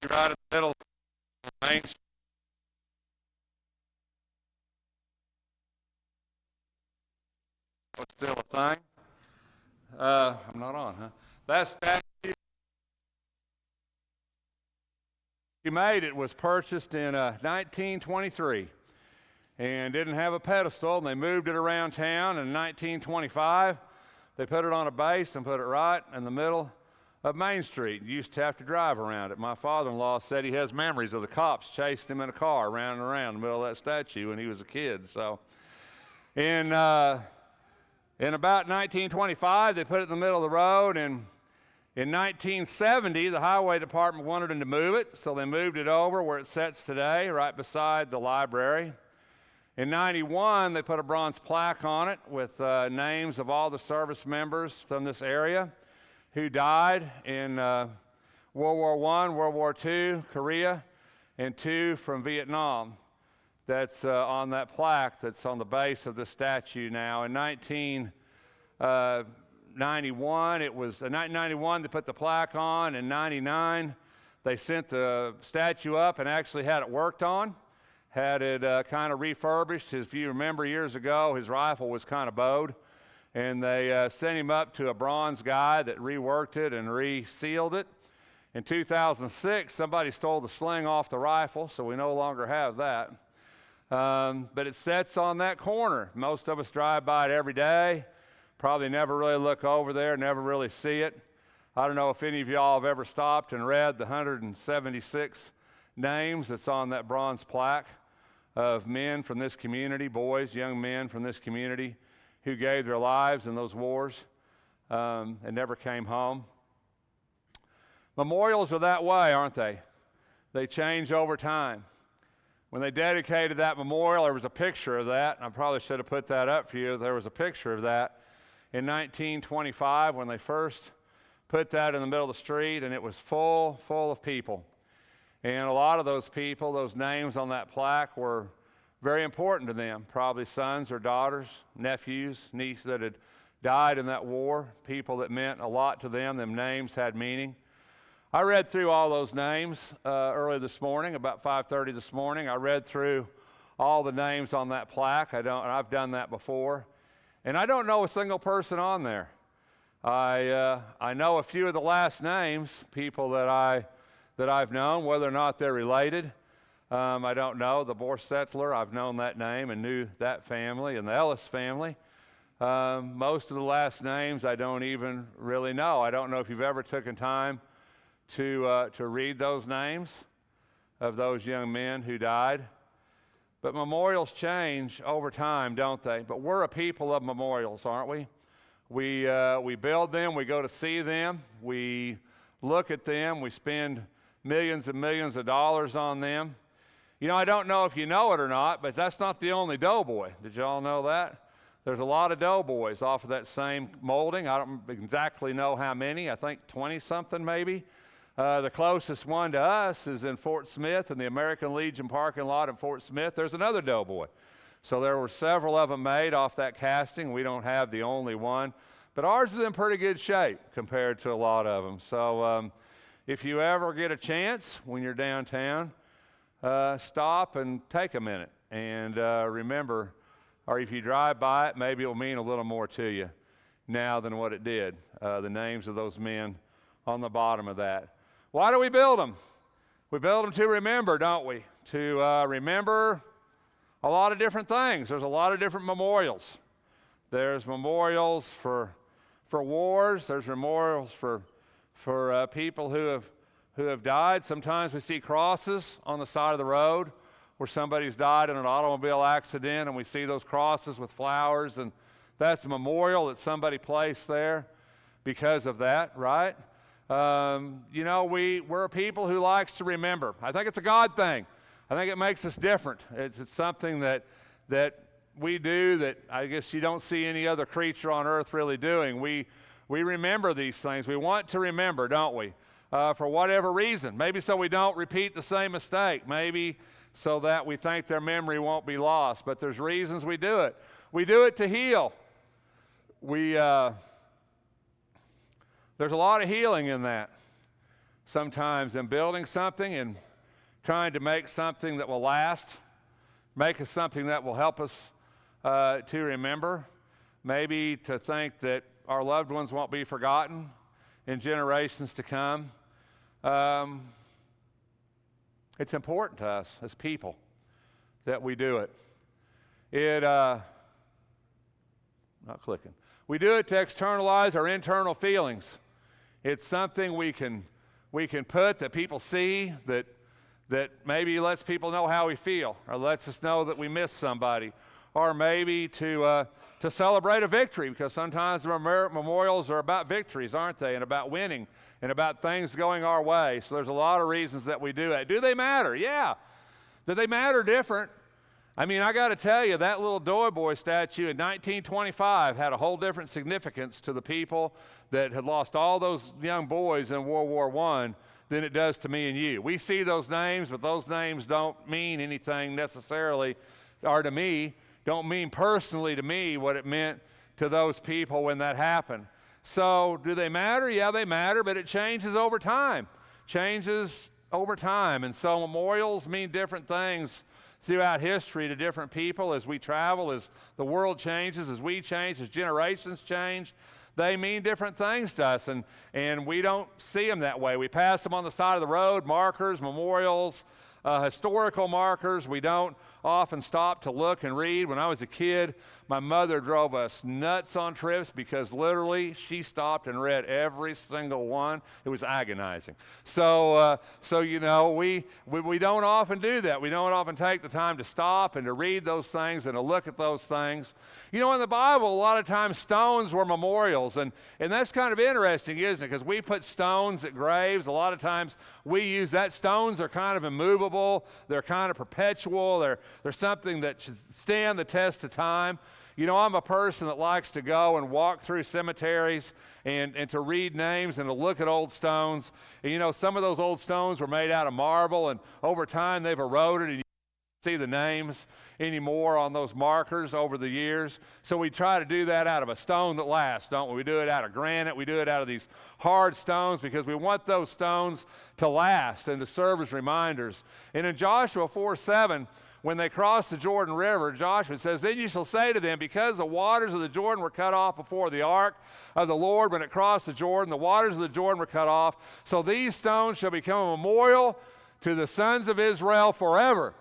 right in the middle of Main Street. What's still a thing? I'm not on, huh? That statue you made, it was purchased in 1923 and didn't have a pedestal, and they moved it around town in 1925. They put it on a base and put it right in the middle of Main Street. You used to have to drive around it. My father-in-law said he has memories of the cops chasing him in a car around and around in the middle of that statue when he was a kid. So in about 1925, they put it in the middle of the road, and in 1970, the highway department wanted them to move it, so they moved it over where it sits today, right beside the library. In 91, they put a bronze plaque on it with names of all the service members from this area who died in World War I, World War II, Korea, and 2 from Vietnam. That's on that plaque that's on the base of the statue now. In 1991, it was 1991 they put the plaque on. In 99, they sent the statue up and actually had it worked on, had it kind of refurbished. If you remember years ago, his rifle was kind of bowed, and they sent him up to a bronze guy that reworked it and resealed it. In 2006, somebody stole the sling off the rifle, so we no longer have that. But it sits on that corner. Most of us drive by it every day, probably never really look over there, never really see it. I don't know if any of y'all have ever stopped and read the 176 names that's on that bronze plaque of men from this community, boys, young men from this community who gave their lives in those wars and never came home. Memorials are that way, aren't they? They change over time. When they dedicated that memorial, there was a picture of that, and I probably should have put that up for you. There was a picture of that in 1925 when they first put that in the middle of the street, and it was full of people. And a lot of those people, those names on that plaque were very important to them, probably sons or daughters, nephews, nieces that had died in that war, people that meant a lot to them. Them names had meaning. I read through all those names early this morning, about 5:30 this morning. I read through all the names on that plaque. I've done that before. And I don't know a single person on there. I know a few of the last names, people that I've known, whether or not they're related. I don't know. The Borsettler, I've known that name and knew that family, and the Ellis family. Most of the last names I don't even really know. I don't know if you've ever taken time to read those names of those young men who died. But memorials change over time, don't they? But we're a people of memorials, aren't we? We build them, we go to see them, we look at them, we spend millions and millions of dollars on them. You know, I don't know if you know it or not, but that's not the only doughboy. Did you all know that? There's a lot of doughboys off of that same molding. I don't exactly know how many. I think 20-something maybe. The closest one to us is in Fort Smith, in the American Legion parking lot in Fort Smith. There's another doughboy. So there were several of them made off that casting. We don't have the only one. But ours is in pretty good shape compared to a lot of them. So if you ever get a chance when you're downtown, stop and take a minute and remember, or if you drive by it, maybe it will mean a little more to you now than what it did. The names of those men on the bottom of that. Why do we build them? We build them to remember, don't we? To remember a lot of different things. There's a lot of different memorials. There's memorials for wars. There's memorials for people who have died. Sometimes we see crosses on the side of the road where somebody's died in an automobile accident, and we see those crosses with flowers, and that's a memorial that somebody placed there because of that, right? You know, we're a people who likes to remember. I think it's a God thing. I think it makes us different. It's something that we do that I guess you don't see any other creature on earth really doing. We remember these things. We want to remember, don't we? For whatever reason. Maybe so we don't repeat the same mistake. Maybe so that we think their memory won't be lost. But there's reasons we do it. We do it to heal. There's a lot of healing in that. sometimes in building something and trying to make something that will last, make us something that will help us to remember, maybe to think that our loved ones won't be forgotten in generations to come. It's important to us as people that we do it. Not clicking. We do it to externalize our internal feelings. It's something we can put that people see, that maybe lets people know how we feel, or lets us know that we miss somebody, or maybe to celebrate a victory, because sometimes the memorials are about victories, aren't they, and about winning, and about things going our way. So there's a lot of reasons that we do it. Do they matter? Yeah. Do they matter different? I mean, I got to tell you, that little Doughboy statue in 1925 had a whole different significance to the people that had lost all those young boys in World War I than it does to me and you. We see those names, but those names don't mean anything necessarily, or to me, don't mean personally to me what it meant to those people when that happened. So do they matter? Yeah, they matter, but it changes over time. Changes over time. And so memorials mean different things throughout history to different people as we travel, as the world changes, as we change, as generations change. They mean different things to us, and we don't see them that way. We pass them on the side of the road, markers, memorials, historical markers. We don't often stop to look and read. When I was a kid, my mother drove us nuts on trips because literally she stopped and read every single one. It was agonizing. So you know, we don't often do that. We don't often take the time to stop and to read those things and to look at those things. You know, in the Bible, a lot of times stones were memorials, and that's kind of interesting, isn't it? Because we put stones at graves. A lot of times we use that. Stones are kind of immovable. They're kind of perpetual. They're something that should stand the test of time. You know, I'm a person that likes to go and walk through cemeteries and to read names and to look at old stones. And, you know, some of those old stones were made out of marble, and over time they've eroded, and you don't see the names anymore on those markers over the years. So we try to do that out of a stone that lasts, don't we? We do it out of granite. We do it out of these hard stones because we want those stones to last and to serve as reminders. And in Joshua 4:7, when they crossed the Jordan River, Joshua says, "Then you shall say to them, because the waters of the Jordan were cut off before the ark of the Lord when it crossed the Jordan, the waters of the Jordan were cut off. So these stones shall become a memorial to the sons of Israel forever,"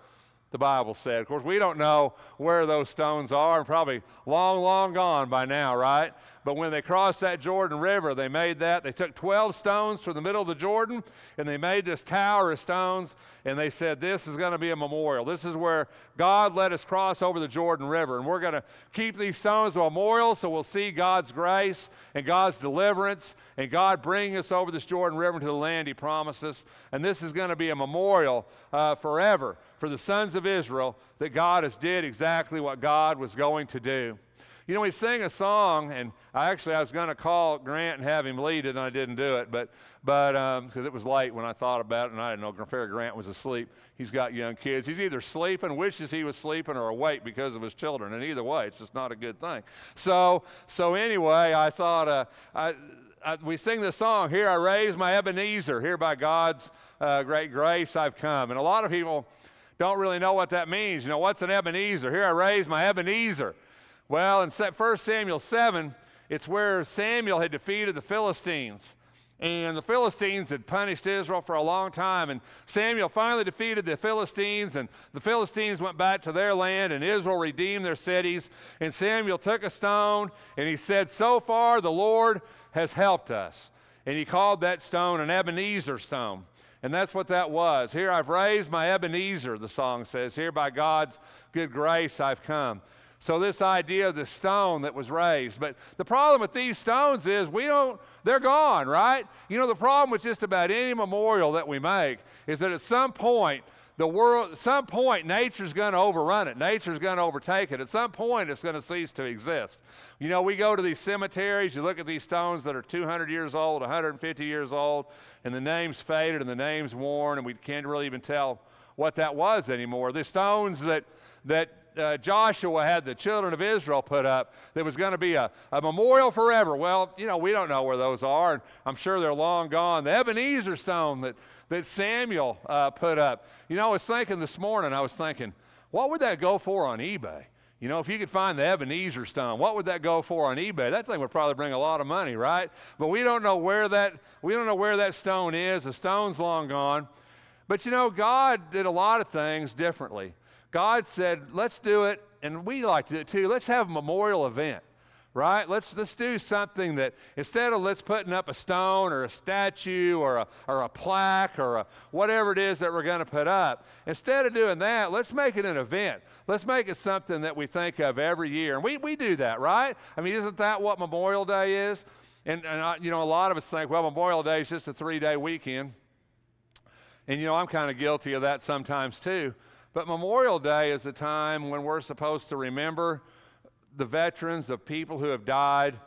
the Bible said. Of course, we don't know where those stones are, and probably long, long gone by now, right? But when they crossed that Jordan River, they made that. They took 12 stones from the middle of the Jordan, and they made this tower of stones, and they said, this is going to be a memorial. This is where God let us cross over the Jordan River, and we're going to keep these stones a memorial so we'll see God's grace and God's deliverance and God bringing us over this Jordan River to the land He promised us. And this is going to be a memorial forever for the sons of Israel that God has did exactly what God was going to do. You know, we sing a song, and I was going to call Grant and have him lead it, and I didn't do it, but because it was late when I thought about it, and I didn't know Fair Grant was asleep. He's got young kids. He's either sleeping, wishes he was sleeping, or awake because of his children, and either way, it's just not a good thing. So anyway, I thought we sing this song, "Here I Raise My Ebenezer, here by God's great grace I've come," and a lot of people don't really know what that means. You know, what's an Ebenezer? Here I raise my Ebenezer. Well, in 1 Samuel 7, it's where Samuel had defeated the Philistines. And the Philistines had punished Israel for a long time. And Samuel finally defeated the Philistines, and the Philistines went back to their land, and Israel redeemed their cities. And Samuel took a stone, and he said, "So far the Lord has helped us." And he called that stone an Ebenezer stone. And that's what that was. "Here I've raised my Ebenezer," the song says. "Here by God's good grace I've come." So this idea of the stone that was raised. But the problem with these stones is they're gone, right? You know, the problem with just about any memorial that we make is that at some point, nature's going to overrun it. Nature's going to overtake it. At some point, it's going to cease to exist. You know, we go to these cemeteries, you look at these stones that are 200 years old, 150 years old, and the name's faded and the name's worn, and we can't really even tell what that was anymore. The stones that Joshua had the children of Israel put up that was going to be a memorial forever. Well, we don't know where those are, and I'm sure they're long gone. The Ebenezer stone that Samuel put up. I was thinking this morning, what would that go for on eBay? If you could find the Ebenezer stone, what would that go for on eBay? That thing would probably bring a lot of money, right? But we don't know where that stone is. The stone's long gone. But God did a lot of things differently. God said, let's do it, and we like to do it too. Let's have a memorial event, right? Let's do something that instead of let's putting up a stone or a statue or a plaque or whatever it is that we're going to put up, instead of doing that, let's make it an event. Let's make it something that we think of every year. And we do that, right? I mean, isn't that what Memorial Day is? And a lot of us think, well, Memorial Day is just a 3-day weekend. And I'm kind of guilty of that sometimes too. But Memorial Day is a time when we're supposed to remember the veterans, the people who have died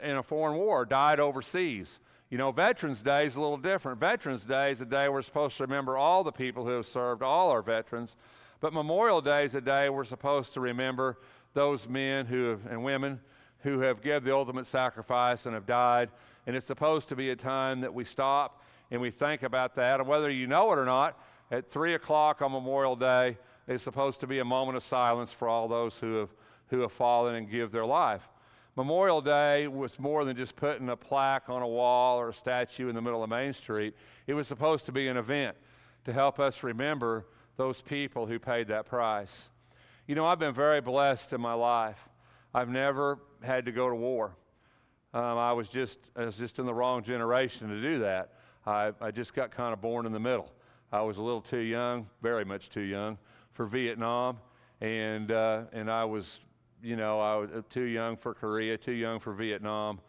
in a foreign war, died overseas. Veterans Day is a little different. Veterans Day is a day we're supposed to remember all the people who have served, all our veterans. But Memorial Day is a day we're supposed to remember those men and women who have given the ultimate sacrifice and have died. And it's supposed to be a time that we stop and we think about that. And whether you know it or not, at 3 o'clock on Memorial Day is supposed to be a moment of silence for all those who have fallen and give their life. Memorial Day was more than just putting a plaque on a wall or a statue in the middle of Main Street. It was supposed to be an event to help us remember those people who paid that price. I've been very blessed in my life. I've never had to go to war. I was just in the wrong generation to do that. I just got kind of born in the middle. I was a little too young, very much too young, for Vietnam, and I was too young for Korea, too young for Vietnam,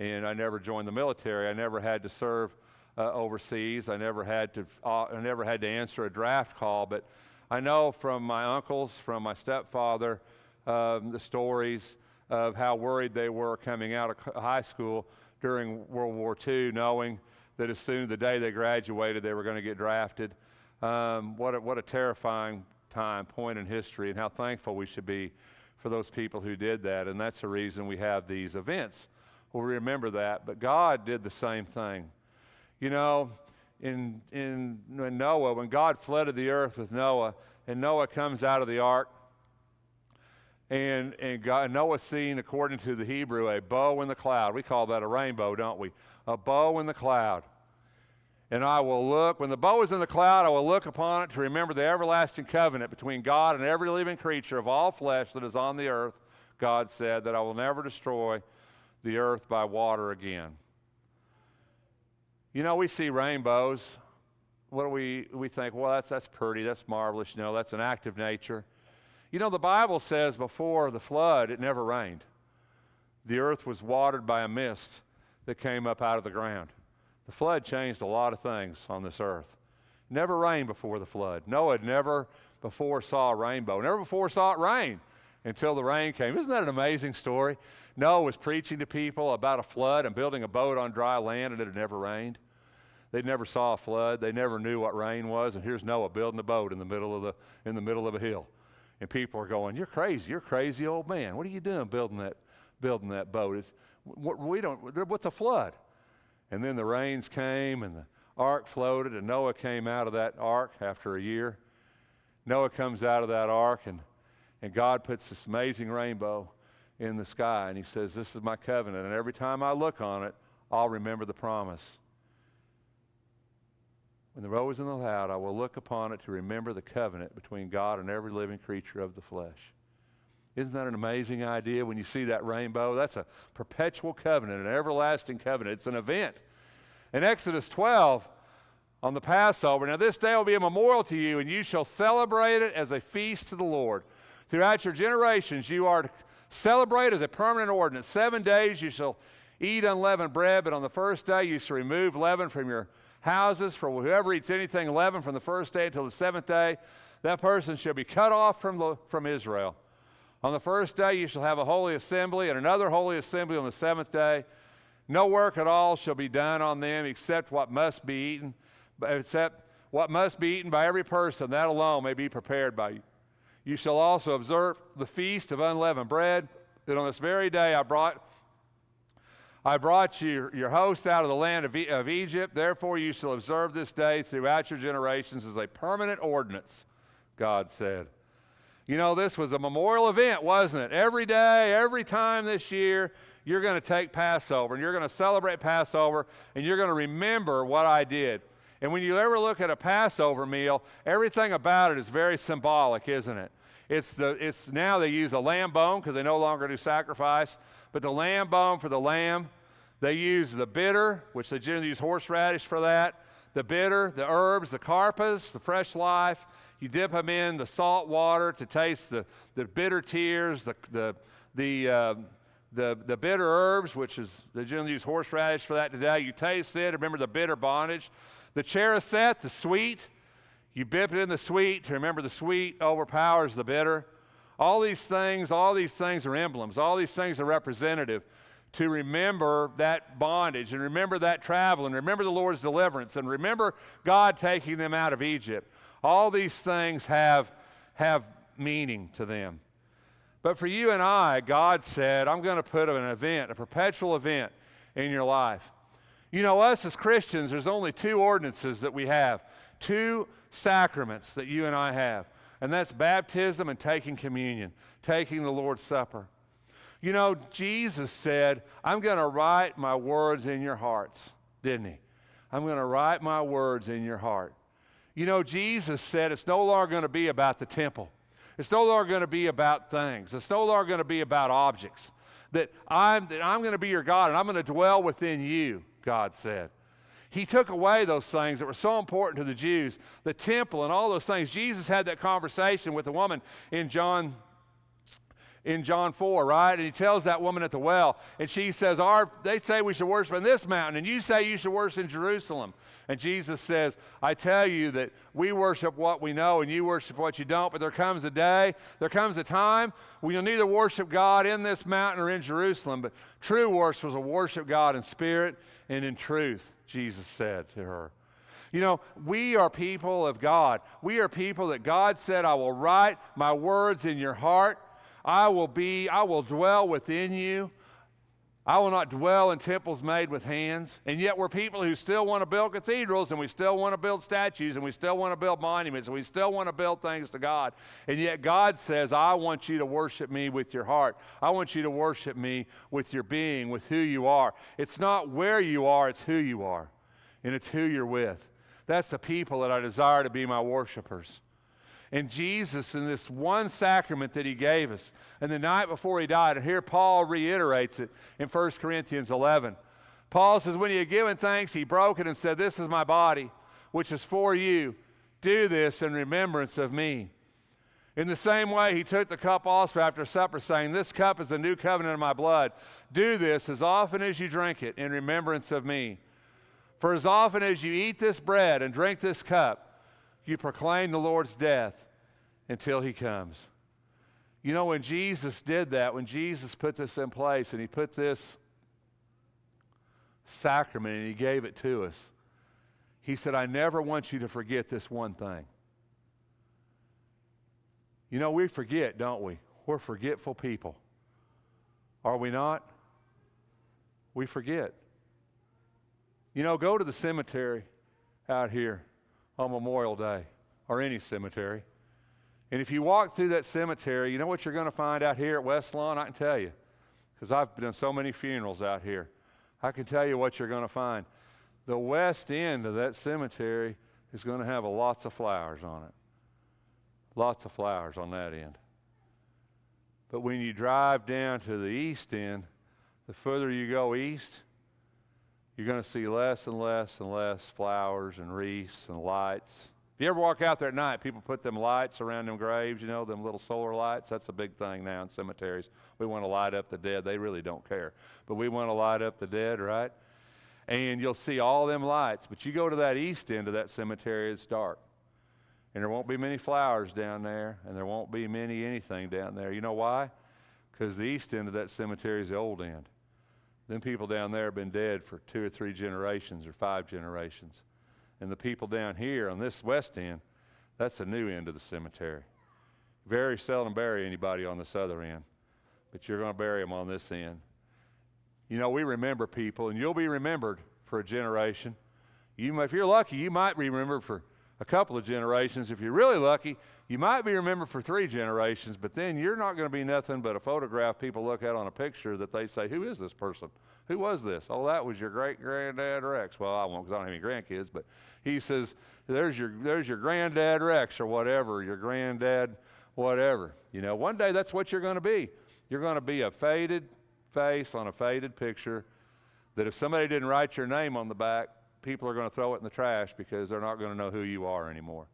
and I never joined the military. I never had to serve overseas. I never had to answer a draft call. But I know from my uncles, from my stepfather, the stories of how worried they were coming out of high school during World War II, knowing that as soon as the day they graduated, they were going to get drafted. What a terrifying point in history, and how thankful we should be for those people who did that. And that's the reason we have these events. We'll remember that. But God did the same thing. In Noah, when God flooded the earth with Noah, and Noah comes out of the ark, and Noah's seen, according to the Hebrew, a bow in the cloud. We call that a rainbow, don't we? A bow in the cloud. And I will look, when the bow is in the cloud, I will look upon it to remember the everlasting covenant between God and every living creature of all flesh that is on the earth, God said, that I will never destroy the earth by water again. We see rainbows. What do we think? Well, that's pretty, that's marvelous, that's an act of nature. The Bible says before the flood, it never rained. The earth was watered by a mist that came up out of the ground. The flood changed a lot of things on this earth. Never rained before the flood. Noah had never before saw a rainbow, never before saw it rain until the rain came. Isn't that an amazing story? Noah was preaching to people about a flood and building a boat on dry land, and it had never rained. They never saw a flood. They never knew what rain was, and here's Noah building a boat in the middle of a hill. And people are going, "You're crazy old man. What are you doing building that boat? What's a flood?" And then the rains came, and the ark floated, and Noah came out of that ark after a year. Noah comes out of that ark, and God puts this amazing rainbow in the sky, and he says, "This is my covenant, and every time I look on it, I'll remember the promise. When the bow is in the cloud, I will look upon it to remember the covenant between God and every living creature of the flesh." Isn't that an amazing idea when you see that rainbow? That's a perpetual covenant, an everlasting covenant. It's an event. In Exodus 12, on the Passover, "Now this day will be a memorial to you, and you shall celebrate it as a feast to the Lord. Throughout your generations, you are to celebrate as a permanent ordinance. 7 days you shall eat unleavened bread, but on the first day you shall remove leaven from your houses. For whoever eats anything leavened from the first day until the 7th day, that person shall be cut off from Israel. On the first day you shall have a holy assembly, and another holy assembly on the 7th day. No work at all shall be done on them except what must be eaten by every person. That alone may be prepared by you. You shall also observe the feast of unleavened bread, that on this very day I brought you your host out of the land of Egypt. Therefore you shall observe this day throughout your generations as a permanent ordinance, God said. You know, this was a memorial event, wasn't it? Every day, every time this year, you're going to take Passover, and you're going to celebrate Passover, and you're going to remember what I did. And when you ever look at a Passover meal, everything about it is very symbolic, isn't it? It's now they use a lamb bone because they no longer do sacrifice, but the lamb bone for the lamb. They use the bitter, which they generally use horseradish for that. The bitter, the herbs, the karpas, the fresh life. You dip them in the salt water to taste the bitter tears, the bitter herbs, which is they generally use horseradish for that today. You taste it. Remember the bitter bondage. The chereset, the sweet. You dip it in the sweet to remember the sweet overpowers the bitter. All these things are emblems. All these things are representative to remember that bondage and remember that travel and remember the Lord's deliverance and remember God taking them out of Egypt. All these things have meaning to them. But for you and I, God said, I'm going to put an event, a perpetual event in your life. You know, us as Christians, there's only two ordinances that we have, two sacraments that you and I have, and that's baptism and taking communion, taking the Lord's Supper. You know, Jesus said, I'm going to write my words in your hearts, didn't he? I'm going to write my words in your heart. You know, Jesus said it's no longer going to be about the temple. It's no longer going to be about things. It's no longer going to be about objects. That I'm going to be your God and I'm going to dwell within you, God said. He took away those things that were so important to the Jews, the temple and all those things. Jesus had that conversation with the woman in John 4, right? And he tells that woman at the well, and she says, they say we should worship in this mountain, and you say you should worship in Jerusalem. And Jesus says, I tell you that we worship what we know, and you worship what you don't, but there comes a time when you'll neither worship God in this mountain or in Jerusalem, but true worship was to worship God in spirit and in truth, Jesus said to her. You know, we are people of God. We are people that God said, I will write my words in your heart. I will dwell within you. I will not dwell in temples made with hands. And yet we're people who still want to build cathedrals, and we still want to build statues, and we still want to build monuments, and we still want to build things to God. And yet God says, I want you to worship me with your heart. I want you to worship me with your being, with who you are. It's not where you are, it's who you are. And it's who you're with. That's the people that I desire to be my worshipers. And Jesus, in this one sacrament that he gave us, and the night before he died, and here Paul reiterates it in 1 Corinthians 11. Paul says, when he had given thanks, he broke it and said, this is my body, which is for you. Do this in remembrance of me. In the same way, he took the cup also after supper, saying, this cup is the new covenant of my blood. Do this as often as you drink it in remembrance of me. For as often as you eat this bread and drink this cup, you proclaim the Lord's death until he comes. You know, when Jesus did that, when Jesus put this in place and he put this sacrament and he gave it to us, he said, I never want you to forget this one thing. You know, we forget, don't we? We're forgetful people. Are we not? We forget. You know, go to the cemetery out here on Memorial Day, or any cemetery. And if you walk through that cemetery, you know what you're going to find out here at West Lawn? I can tell you, because I've done so many funerals out here. I can tell you what you're going to find. The west end of that cemetery is going to have lots of flowers on it. Lots of flowers on that end. But when you drive down to the east end, the further you go east, you're going to see less and less and less flowers and wreaths and lights. If you ever walk out there at night, people put them lights around them graves, you know, them little solar lights. That's a big thing now in cemeteries. We want to light up the dead. They really don't care. But we want to light up the dead, right? And you'll see all them lights. But you go to that east end of that cemetery, it's dark. And there won't be many flowers down there, and there won't be anything down there. You know why? Because the east end of that cemetery is the old end. Them people down there have been dead for 2 or 3 generations or 5 generations. And the people down here on this west end, that's the new end of the cemetery. Very seldom bury anybody on this other end, but you're going to bury them on this end. You know, we remember people, and you'll be remembered for a generation. If you're lucky, you might be remembered for a couple of generations. If you're really lucky, you might be remembered for 3 generations, but then you're not going to be nothing but a photograph people look at on a picture that they say, who is this person? Who was this? Oh, that was your great-granddad Rex. Well, I won't because I don't have any grandkids, but he says, there's your granddad Rex or whatever, your granddad whatever. You know, one day that's what you're going to be. You're going to be a faded face on a faded picture that if somebody didn't write your name on the back, people are going to throw it in the trash because they're not going to know who you are anymore.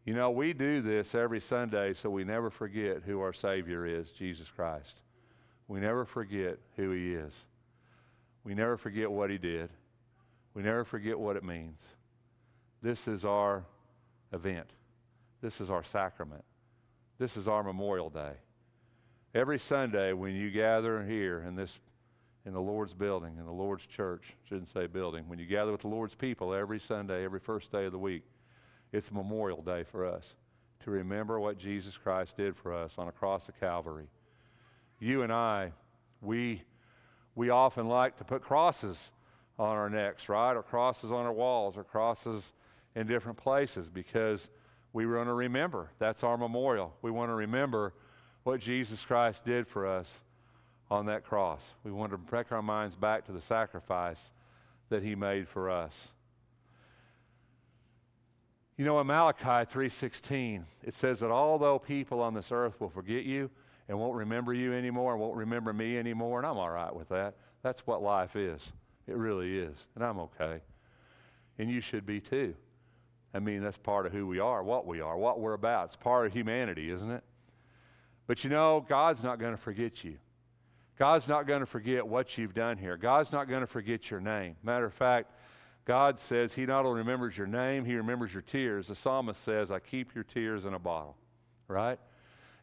You know, we do this every Sunday so we never forget who our Savior is, Jesus Christ. We never forget who He is. We never forget what He did. We never forget what it means. This is our event. This is our sacrament. This is our Memorial Day. Every Sunday when you gather here in the Lord's building, in the Lord's church, shouldn't say building, when you gather with the Lord's people every Sunday, every first day of the week, it's Memorial Day for us to remember what Jesus Christ did for us on a cross of Calvary. You and I, we often like to put crosses on our necks, right? Or crosses on our walls, or crosses in different places because we want to remember. That's our memorial. We want to remember what Jesus Christ did for us on that cross. We want to bring our minds back to the sacrifice that He made for us. You know, in Malachi 3:16, it says that although people on this earth will forget you and won't remember you anymore and won't remember me anymore, and I'm all right with that. That's what life is. It really is, and I'm okay. And you should be too. I mean, that's part of who we are, what we're about. It's part of humanity, isn't it? But you know, God's not going to forget you. God's not going to forget what you've done here. God's not going to forget your name. Matter of fact, God says He not only remembers your name, He remembers your tears. The psalmist says, I keep your tears in a bottle, right?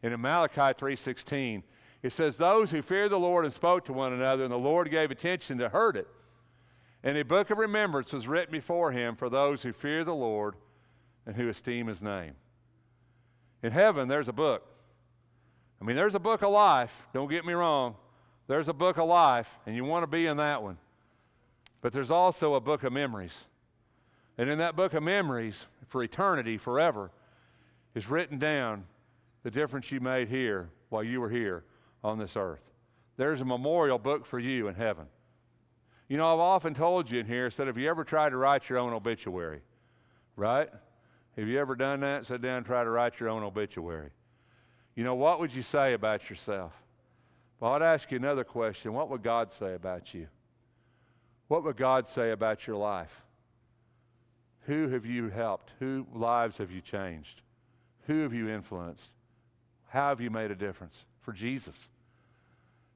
And in Malachi 3:16, it says, those who feared the Lord and spoke to one another, and the Lord gave attention to heard it. And a book of remembrance was written before Him for those who fear the Lord and who esteem His name. In heaven, there's a book. I mean, there's a book of life. Don't get me wrong. There's a book of life, and you want to be in that one. But there's also a book of memories. And in that book of memories, for eternity, forever, is written down the difference you made here while you were here on this earth. There's a memorial book for you in heaven. You know, I've often told you in here, said, have you ever tried to write your own obituary? Right? Have you ever done that? Sit down and try to write your own obituary. You know, what would you say about yourself? Well, I'd ask you another question. What would God say about you? What would God say about your life? Who have you helped? Whose lives have you changed? Who have you influenced? How have you made a difference for Jesus?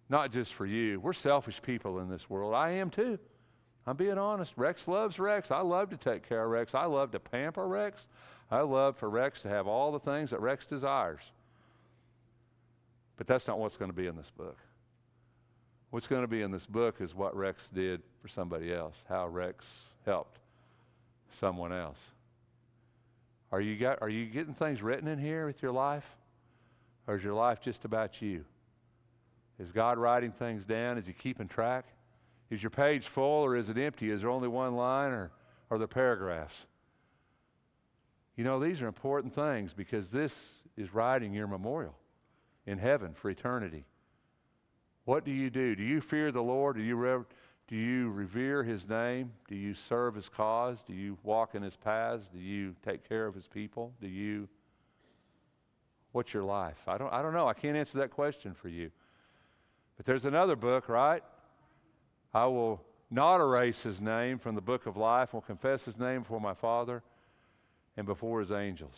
Not just for you. We're selfish people in this world. I am too. I'm being honest. Rex loves Rex. I love to take care of Rex. I love to pamper Rex. I love for Rex to have all the things that Rex desires. But that's not what's going to be in this book. What's going to be in this book is what Rex did for somebody else, how Rex helped someone else. Are you getting things written in here with your life? Or is your life just about you? Is God writing things down? Is He keeping track? Is your page full or is it empty? Is there only one line or are there paragraphs? You know, these are important things because this is writing your memorial in heaven for eternity. What do you do? Do you fear the Lord? Do you revere His name? Do you serve His cause? Do you walk in His paths? Do you take care of His people? What's your life? I don't know. I can't answer that question for you. But there's another book, right? I will not erase His name from the book of life. I will confess His name before my Father and before His angels.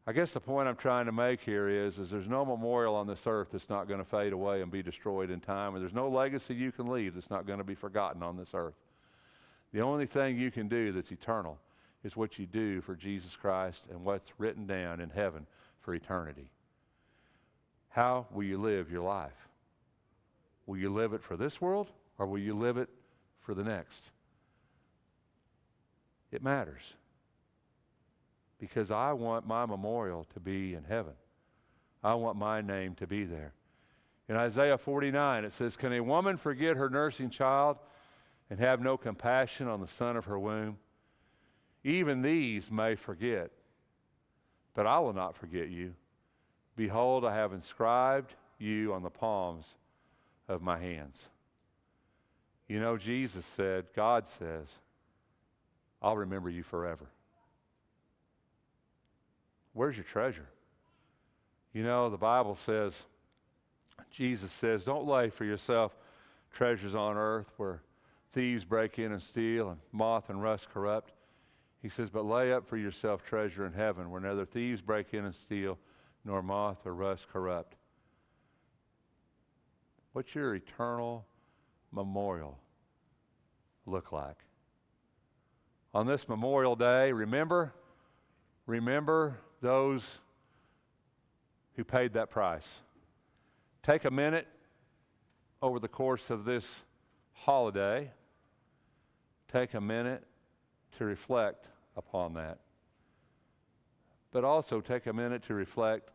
I guess the point I'm trying to make here is there's no memorial on this earth that's not going to fade away and be destroyed in time, and there's no legacy you can leave that's not going to be forgotten on this earth. The only thing you can do that's eternal is what you do for Jesus Christ and what's written down in heaven for eternity. How will you live your life? Will you live it for this world, or will you live it for the next? It matters. because I want my memorial to be in heaven. I want my name to be there. In Isaiah 49, it says, "Can a woman forget her nursing child and have no compassion on the son of her womb? Even these may forget, but I will not forget you. Behold, I have inscribed you on the palms of my hands." You know, Jesus said, God says, I'll remember you forever. Where's your treasure? You know, the Bible says, Jesus says, don't lay for yourself treasures on earth where thieves break in and steal and moth and rust corrupt. He says, but lay up for yourself treasure in heaven where neither thieves break in and steal nor moth or rust corrupt. What's your eternal memorial look like? On this Memorial Day, remember those who paid that price. Take a minute over the course of this holiday. Take a minute to reflect upon that. But also take a minute to reflect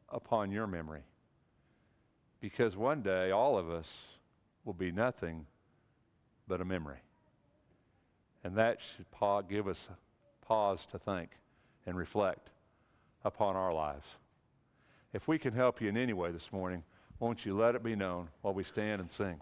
upon your memory. Because one day all of us will be nothing but a memory. And that should give us a pause to think and reflect upon our lives. If we can help you in any way this morning, won't you let it be known while we stand and sing?